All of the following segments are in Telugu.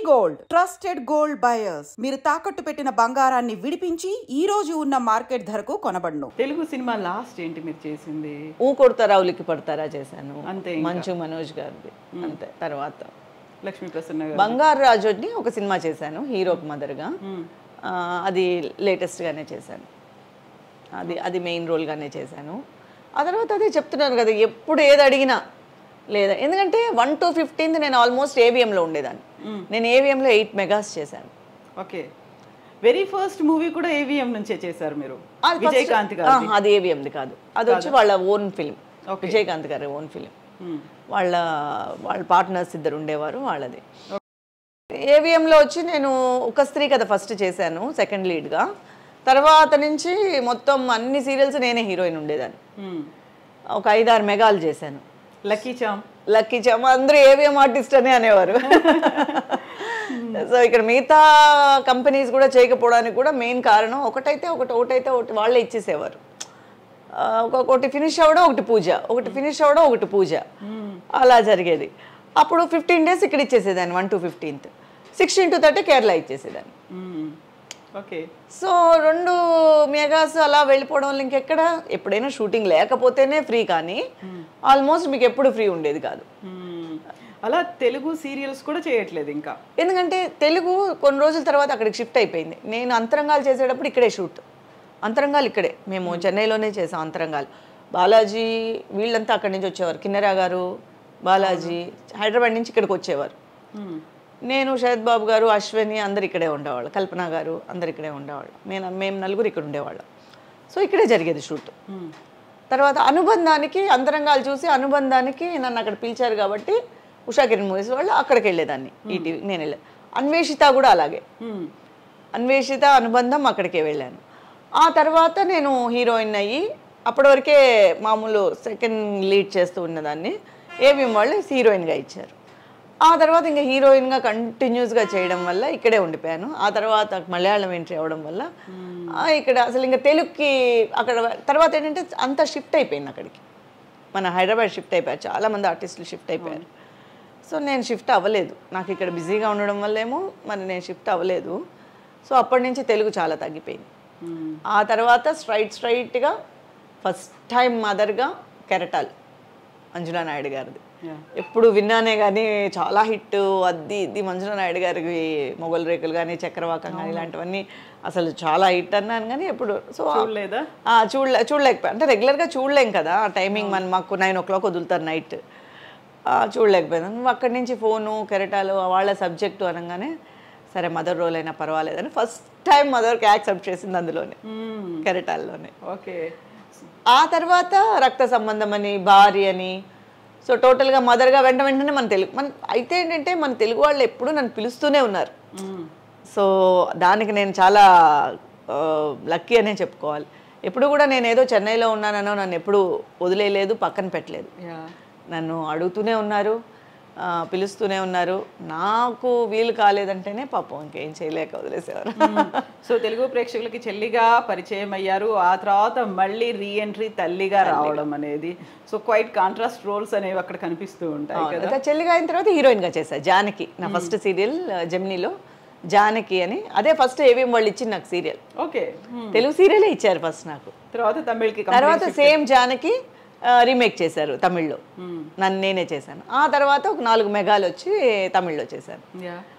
గోల్డ్ ట్రస్టెడ్ గోల్డ్ బయర్స్ మీరు తాకట్టు పెట్టిన బంగారాన్ని విడిపించి ఈ రోజు ఉన్న మార్కెట్ ధరకు కొనబడును. తెలుగు సినిమా లాస్ట్ ఏంటి మీరు చేసింది? ఊ కొడతారా ఉలికి పడతారా చేశాను, అంతే. మంచు మనోజ్ గారిది అంతే. తర్వాత లక్ష్మీ ప్రసన్న గారు బంగారు రాజుని ఒక సినిమా చేశాను హీరోకి మదర్గా. అది లేటెస్ట్గానే చేశాను, అది మెయిన్ రోల్గానే చేశాను. ఆ తర్వాత అదే చెప్తున్నాను కదా, ఎప్పుడు ఏది అడిగినా లేదా, ఎందుకంటే 1 to 15 నేను ఆల్మోస్ట్ ఏవిఎంలో ఉండేదాన్ని. నేను ఏవిఎంలో 8 మెగాస్ చేశాను. ఓకే, వెరీ ఫస్ట్ మూవీ కూడా ఏవిఎం నుంచే చేశారు మీరు? విజయకాంత్ గారు? అది ఏవిఎంది కాదు, అది వచ్చి వాళ్ళ ఓన్ ఫిలిం, విజయకాంత్ గారి ఓన్ ఫిలిం. వాళ్ళ పార్ట్నర్స్ ఇద్దరు ఉండేవారు వాళ్ళది. ఏవిఎంలో వచ్చి నేను ఒక స్త్రీ కథ ఫస్ట్ చేశాను సెకండ్ లీడ్గా. తర్వాత నుంచి మొత్తం అన్ని సీరియల్స్ నేనే హీరోయిన్ ఉండేదాన్ని. ఒక 5-6 మెగాలు చేశాను. లక్కీ చామ్ అందరూ ఏవిఎం ఆర్టిస్ట్ అనే అనేవారు. సో ఇక్కడ మిగతా కంపెనీస్ కూడా చేయకపోవడానికి కూడా మెయిన్ కారణం ఒకటైతే ఒకటి వాళ్ళే ఇచ్చేసేవారు. ఒకటి ఫినిష్ అవ్వడం, ఒకటి ఫినిష్ అవ్వడం, ఒకటి పూజ, అలా జరిగేది. అప్పుడు 15 days ఇక్కడ ఇచ్చేసేదాన్ని, 1 to 15th. 16 to 30 కేరళ ఇచ్చేసేదాన్ని. ఓకే, సో 2 మెగాస్ అలా వెళ్ళిపోవడం వల్ల ఇంకెక్కడ, ఎప్పుడైనా షూటింగ్ లేకపోతేనే ఫ్రీ, కానీ ఆల్మోస్ట్ మీకు ఎప్పుడు ఫ్రీ ఉండేది కాదు. అలా తెలుగు సీరియల్స్ కూడా చేయట్లేదు ఇంకా? ఎందుకంటే తెలుగు కొన్ని రోజుల తర్వాత అక్కడికి షిఫ్ట్ అయిపోయింది. నేను అంతరంగాలు చేసేటప్పుడు ఇక్కడే షూట్, అంతరంగాలు ఇక్కడే, మేము చెన్నైలోనే చేసాం అంతరంగాలు. బాలాజీ వీళ్ళంతా అక్కడి నుంచి వచ్చేవారు, కిన్నెరా గారు, బాలాజీ హైదరాబాద్ నుంచి ఇక్కడికి వచ్చేవారు. నేను, శరత్ బాబు గారు, అశ్విని అందరు ఇక్కడే ఉండేవాళ్ళు, కల్పన గారు అందరు ఇక్కడే ఉండేవాళ్ళు. మేము నలుగురు ఇక్కడ ఉండేవాళ్ళం. సో ఇక్కడే జరిగేది షూట్. తర్వాత అనుబంధానికి అంతరంగాలు చూసి అనుబంధానికి నన్ను అక్కడ పిలిచారు కాబట్టి ఉషా కిరణ్ మూవీస్ వాళ్ళు అక్కడికి వెళ్ళేదాన్ని, ఈటీవీ నేను వెళ్ళాను. అన్వేషిత కూడా అలాగే, అన్వేషిత అనుబంధం అక్కడికే వెళ్ళాను. ఆ తర్వాత నేను హీరోయిన్ అయ్యి అప్పటి వరకే మామూలు సెకండ్ లీడ్ చేస్తూ ఉన్నదాన్ని. ఏవిఎం వాళ్ళు హీరోయిన్గా ఇచ్చారు. ఆ తర్వాత ఇంకా హీరోయిన్గా కంటిన్యూస్గా చేయడం వల్ల ఇక్కడే ఉండిపోయాను. ఆ తర్వాత మలయాళం ఎంట్రీ అవ్వడం వల్ల ఇక్కడ అసలు ఇంకా తెలుగుకి అక్కడ తర్వాత ఏంటంటే అంతా షిఫ్ట్ అయిపోయింది అక్కడికి. మన హైదరాబాద్ షిఫ్ట్ అయిపోయారు, చాలామంది ఆర్టిస్టులు షిఫ్ట్ అయిపోయారు. సో నేను షిఫ్ట్ అవ్వలేదు, నాకు ఇక్కడ బిజీగా ఉండడం వల్ల ఏమో మరి నేను షిఫ్ట్ అవ్వలేదు. సో అప్పటి నుంచి తెలుగు చాలా తగ్గిపోయింది. ఆ తర్వాత స్ట్రైట్గా ఫస్ట్ టైం మదర్గా కెరటాల్ మంజులా నాయుడు గారిది. ఎప్పుడు విన్నానే కానీ చాలా హిట్, అది ఇది మంజులా నాయుడు గారికి మొగల్ రేకులు కానీ చక్రవాకం కానీ ఇలాంటివన్నీ అసలు చాలా హిట్ అన్నాను కానీ ఎప్పుడు సో చూడలేకపోయా. అంటే రెగ్యులర్గా చూడలేం కదా, టైమింగ్ మాకు 9 o'clock వదులుతారు నైట్, చూడలేకపోయాను. అక్కడి నుంచి ఫోను కెరటాలు వాళ్ళ సబ్జెక్టు అనగానే సరే మదర్ రోల్ అయినా పర్వాలేదని ఫస్ట్ టైం మదర్కి యాక్సెప్ట్ చేసింది అందులోనే, కెరటాల్లోనే. ఓకే, ఆ తర్వాత రక్త సంబంధం అని, భార్య అని, సో టోటల్గా మదర్గా వెంటనే మన అయితే ఏంటంటే మన తెలుగు వాళ్ళు ఎప్పుడూ నన్ను పిలుస్తూనే ఉన్నారు. సో దానికి నేను చాలా లక్కీ అనే చెప్పుకోవాలి. ఎప్పుడు కూడా నేను ఏదో చెన్నైలో ఉన్నానో నన్ను ఎప్పుడు వదిలేయలేదు, పక్కన పెట్టలేదు. నన్ను అడుగుతూనే ఉన్నారు, పిలుస్తూనే ఉన్నారు. నాకు వీలు కాలేదంటేనే పాపం ఇంకేం చేయలేక వదిలేసేవారు. సో తెలుగు ప్రేక్షకులకి చెల్లిగా పరిచయం అయ్యారు, ఆ తర్వాత మళ్ళీ రీఎంట్రీ తల్లిగా రావడం అనేది, సో క్వైట్ కాంట్రాస్ట్ రోల్స్ అనేవి అక్కడ కనిపిస్తూ ఉంటాయి కదా. చెల్లిగా అయిన తర్వాత హీరోయిన్గా చేశాను, జానకి. నా ఫస్ట్ సీరియల్ జెమినీలో జానకి అని, అదే ఫస్ట్ ఏవిఎం వాళ్ళు ఇచ్చింది నాకు సీరియల్. ఓకే, తెలుగు సీరియలే ఇచ్చారు ఫస్ట్ నాకు. తర్వాత తమిళ్కి, తర్వాత సేమ్ జానకి రీమేక్ చేశారు తమిళ్లో, నన్ను నేనే చేశాను. ఆ తర్వాత ఒక 4 మెగాలు వచ్చి తమిళ్లో చేశాను.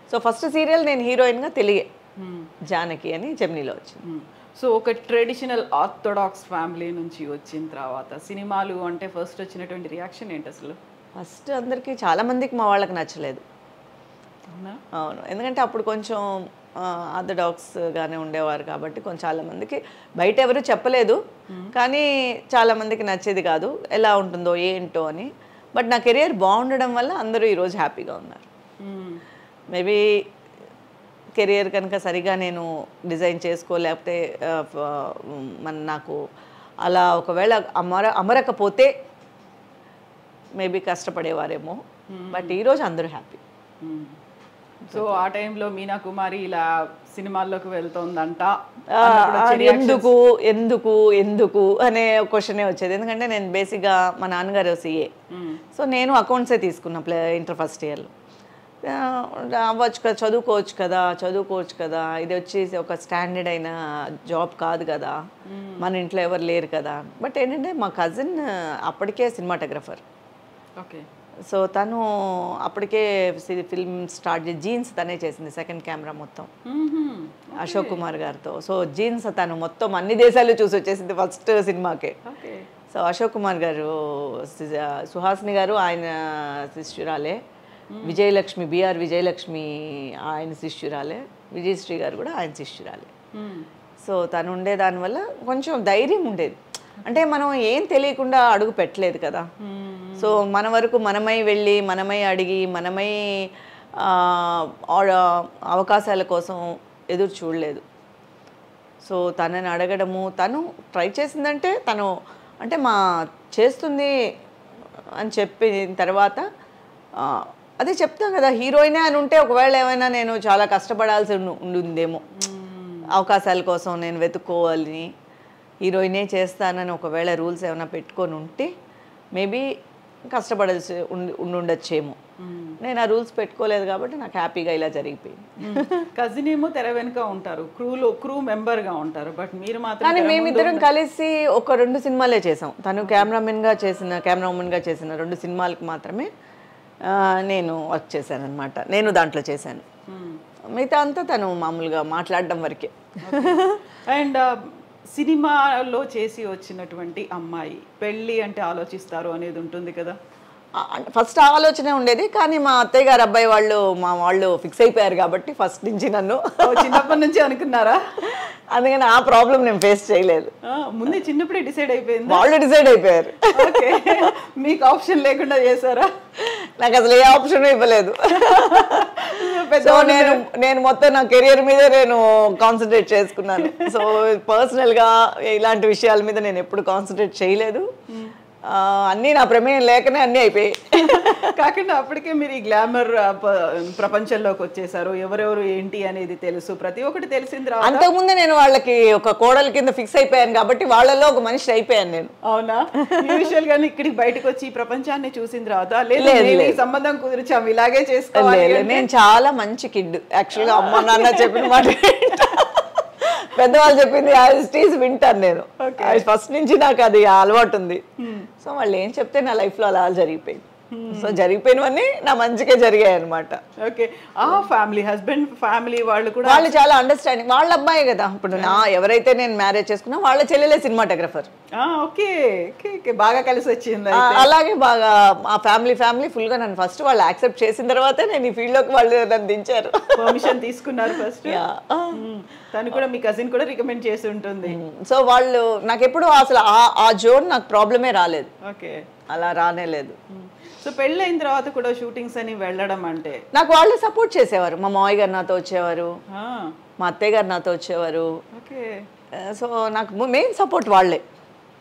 సో ఫస్ట్ సీరియల్ నేను హీరోయిన్గా తెలుగే, జానకి అని జెమినీలో వచ్చింది. సో ఒక ట్రెడిషనల్ ఆర్థోడాక్స్ ఫ్యామిలీ నుంచి వచ్చిన తర్వాత సినిమాలు అంటే ఫస్ట్ వచ్చినటువంటి రియాక్షన్ ఏంటి అసలు? ఫస్ట్ అందరికీ చాలామందికి మా వాళ్ళకి నచ్చలేదు. అవును, ఎందుకంటే అప్పుడు కొంచెం ఆర్థోడాక్స్గానే ఉండేవారు కాబట్టి కొంచెం చాలామందికి బయట ఎవరు చెప్పలేదు, కానీ చాలామందికి నచ్చేది కాదు, ఎలా ఉంటుందో ఏంటో అని. బట్ నా కెరియర్ బాగుండడం వల్ల అందరూ ఈరోజు హ్యాపీగా ఉన్నారు. మేబీ కెరియర్ కనుక సరిగా నేను డిజైన్ చేసుకోలేకపోతే నాకు అలా ఒకవేళ అమరకపోతే మేబీ కష్టపడేవారేమో. బట్ ఈరోజు అందరూ హ్యాపీ. సో ఆ టైంలో మీనా కుమారి ఇలా సినిమాల్లోకి వెళ్తోందంట, ఎందుకు ఎందుకు ఎందుకు అనే క్వశ్చనే వచ్చేది. ఎందుకంటే నేను బేసిక్గా మా నాన్నగారు CA, సో నేను అకౌంట్సే తీసుకున్నా ఇంటర్ ఫస్ట్ ఇయర్లో. అవ్వచ్చు కదా, చదువుకోవచ్చు కదా, ఇది వచ్చేసి ఒక స్టాండర్డ్ అయిన జాబ్ కాదు కదా, మన ఇంట్లో ఎవరు లేరు కదా. బట్ ఏంటంటే మా కజిన్ అప్పటికే సినిమాటోగ్రఫర్. ఓకే. సో తను అప్పటికే ఫిల్మ్ స్టార్ట్ చేసి జీన్స్ తనే చేసింది, సెకండ్ కెమెరా మొత్తం అశోక్ కుమార్ గారితో. సో జీన్స్ తను మొత్తం అన్ని దేశాలు చూసి వచ్చేసింది ఫస్ట్ సినిమాకే. సో అశోక్ కుమార్ గారు, సుహాసిని గారు ఆయన శిష్యురాలే, విజయలక్ష్మి బిఆర్ విజయలక్ష్మి ఆయన శిష్యురాలే, విజయశ్రీ గారు కూడా ఆయన శిష్యురాలే. సో తను ఉండే దానివల్ల కొంచెం ధైర్యం ఉండేది. అంటే మనం ఏం తెలియకుండా అడుగు పెట్టలేదు కదా. సో మన వరకు మనమై వెళ్ళి, మనమై అడిగి, మనమై అవకాశాల కోసం ఎదురు చూడలేదు. సో తనని అడగడము, తను ట్రై చేసిందంటే తను అంటే చేస్తుంది అని చెప్పిన తర్వాత అదే చెప్తాం కదా, హీరోయినే అని ఉంటే ఒకవేళ ఏమైనా నేను చాలా కష్టపడాల్సి ఉండిందేమో, అవకాశాల కోసం నేను వెతుక్కోవాలని, హీరోయినే చేస్తానని ఒకవేళ రూల్స్ ఏమైనా పెట్టుకొని ఉంటే మేబీ కష్టపడాల్సి ఉండొచ్చేమో. నేను ఆ రూల్స్ పెట్టుకోలేదు కాబట్టి నాకు హ్యాపీగా ఇలా జరిగిపోయింది. కజిన్ ఏమో తెర వెనుక ఉంటారు, క్రూ మెంబర్గా ఉంటారు, బట్ మీరు మాత్రం. కానీ మేమిద్దరం కలిసి ఒక 2 సినిమాలే చేసాం. తను కెమెరామెన్గా చేసిన 2 సినిమాలకు మాత్రమే నేను వర్క్ చేశాను అనమాట. నేను దాంట్లో చేశాను, మిగతా అంతా తను మామూలుగా మాట్లాడడం వరకే. అండ్ సినిమాలో చేసి వచ్చినటువంటి అమ్మాయి పెళ్ళి అంటే ఆలోచిస్తారు అనేది ఉంటుంది కదా. ఫస్ట్ ఆలోచనే ఉండేది, కానీ మా అత్తయ్య గారు అబ్బాయి వాళ్ళు ఫిక్స్ అయిపోయారు కాబట్టి ఫస్ట్ నుంచి నన్ను చిన్నప్పటి నుంచి అనుకున్నారా? అందుకని ఆ ప్రాబ్లం నేను ఫేస్ చేయలేదు. ముందే చిన్నప్పుడే డిసైడ్ అయిపోయింది. వాళ్ళు డిసైడ్ అయిపోయారు. ఓకే. మీకు ఆప్షన్ లేకుండా చేశారా? నాకు అసలు ఏ ఆప్షన్ ఇవ్వలేదు. సో నేను మొత్తం నా కెరియర్ మీదే నేను కాన్సన్ట్రేట్ చేసుకున్నాను. సో పర్సనల్గా ఇలాంటి విషయాల మీద నేను ఎప్పుడు కాన్సన్ట్రేట్ చేయలేదు. అన్నీ నా ప్రమేయం లేకనే అన్నీ అయిపోయాయి. కాకుండా అప్పటికే మీరు ఈ గ్లామర్ ప్రపంచంలోకి వచ్చేసారు, ఎవరెవరు ఏంటి అనేది తెలుసు, ప్రతి ఒక్కటి తెలిసింది. అంతకుముందే నేను వాళ్ళకి ఒక కోడల కింద ఫిక్స్ అయిపోయాను కాబట్టి వాళ్ళలో ఒక మనిషి అయిపోయాను నేను. అవునా? యూజువల్ గానీ ఇక్కడికి బయటకు వచ్చి ఈ ప్రపంచాన్ని చూసిన తర్వాత లేదు సంబంధం కుదిరిచాము ఇలాగే చేసుకోవాలి. నేను చాలా మంచి కిడ్ యాక్చువల్గా. అమ్మ నాన్న చెప్పిన మాట పెద్దవాళ్ళు చెప్పింది యాజ్ వింటాను నేను. ఫస్ట్ నుంచి నాకు అది అలవాటు ఉంది. సో వాళ్ళు ఏం చెప్తే నా లైఫ్లో అలా జరిగిపోయింది. సో జరిగిపోయినవన్నీ నా మంచిగా జరిగాయి అనమాట. ఓకే. ఫ్యామిలీ, హస్బెండ్ ఫ్యామిలీ వాళ్ళు చాలా అండర్స్టాండింగ్. వాళ్ళ అబ్బాయి కదా, ఇప్పుడు ఎవరైతే నేను మ్యారేజ్ చేసుకున్నా వాళ్ళ చెల్లెలే సినిమాటోగ్రఫర్. ఓకే, బాగా కలిసి వచ్చింది. అలాగే బాగా ఆ ఫ్యామిలీ ఫుల్ గా నన్ను ఫస్ట్ వాళ్ళు యాక్సెప్ట్ చేసిన తర్వాతే నేను ఈ ఫీల్డ్ లోకి వాళ్ళు నన్ను దించారు. పర్మిషన్ తీసుకున్నారు ఫస్ట్. తను కూడా మీ కజిన్ కూడా రికమెండ్ చేసి ఉంటుంది. సో వాళ్ళు నాకు ఎప్పుడు అసలు ఆ జోన్ నాకు ప్రాబ్లమే రాలేదు. ఓకే, అలా రానే లేదు. సో పెళ్ళైన తర్వాత కూడా షూటింగ్స్ అని వెళ్ళడం అంటే నాకు వాళ్ళే సపోర్ట్ చేసేవారు. మా మావయ్య గారు నాతో వచ్చేవారు, మా అత్తయ్య గారు నాతో వచ్చేవారు. ఓకే. సో నాకు మెయిన్ సపోర్ట్ వాళ్ళే.